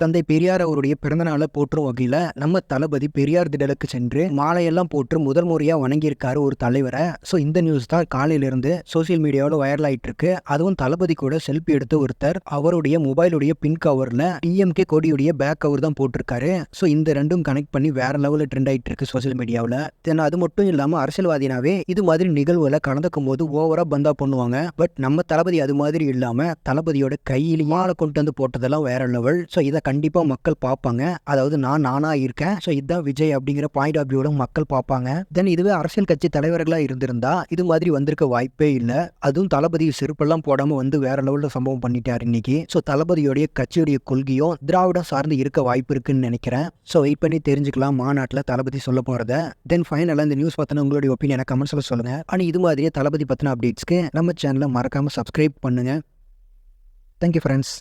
தந்தை பெரியார் அவருடைய பிறந்தநாளை போற்றும் வகையில நம்ம தளபதி பெரியார் திடலுக்கு சென்று மாலையெல்லாம் போட்டு முதல் முறையா வணங்கியிருக்காரு ஒரு தலைவரை. ஸோ இந்த நியூஸ் தான் காலையிலிருந்து சோசியல் மீடியாவில் வைரல் ஆயிட்டு இருக்கு. அதுவும் தளபதி கூட செல்ஃபி எடுத்த ஒருத்தர் அவருடைய மொபைலுடைய பின் கவர்ல டிஎம்கே கொடியுடைய பேக் கவர் தான் போட்டிருக்காரு. ஸோ இந்த ரெண்டும் கனெக்ட் பண்ணி வேற லெவலில் ட்ரெண்ட் ஆயிட்டு இருக்கு சோசியல் மீடியாவில். தென் அது மட்டும் இல்லாமல் அரசியல்வாதினாவே இது மாதிரி நிகழ்வுகளை கலந்துக்கும் போது ஓவரா பந்தா பண்ணுவாங்க. பட் நம்ம தளபதி அது மாதிரி இல்லாம தளபதியோட கையில் மாலை கொண்டு வந்து போட்டதெல்லாம் வேற லெவல். ஸோ இதை கண்டிப்பா மக்கள் பார்ப்பாங்க. அதாவது நானா இருக்கேன், ஸோ இதுதான் விஜய் அப்படிங்கிற பாயிண்ட் ஆஃப் வியூல மக்கள் பார்ப்பாங்க. தென் இதுவே அரசியல் கட்சி தலைவர்களா இருந்திருந்தா இது மாதிரி வந்திருக்க வாய்ப்பே இல்லை. அதுவும் தளபதி செருப்பெல்லாம் போடாம வந்து வேற லெவல்ல சம்பவம் பண்ணிட்டாரு இன்னைக்கு. ஸோ தளபதியோடைய கட்சியுடைய கொள்கையும் திராவிடம் சார்ந்து இருக்க வாய்ப்பு இருக்குன்னு நினைக்கிறேன். ஸோ வெயிட் பண்ணி தெரிஞ்சுக்கலாம் மாநாட்டில் தளபதி சொல்ல போறத. தென் ஃபைனலாக இந்த நியூஸ் பத்தின உங்களுடைய ஒப்பீனியனை கமெண்ட்ஸ்ல சொல்லுங்க. ஆனால் இது மாதிரியே தளபதி பத்தின அப்டேட்ஸ்க்கு நம்ம சேனலை மறக்காம சப்ஸ்கிரைப் பண்ணுங்க. Thank you friends.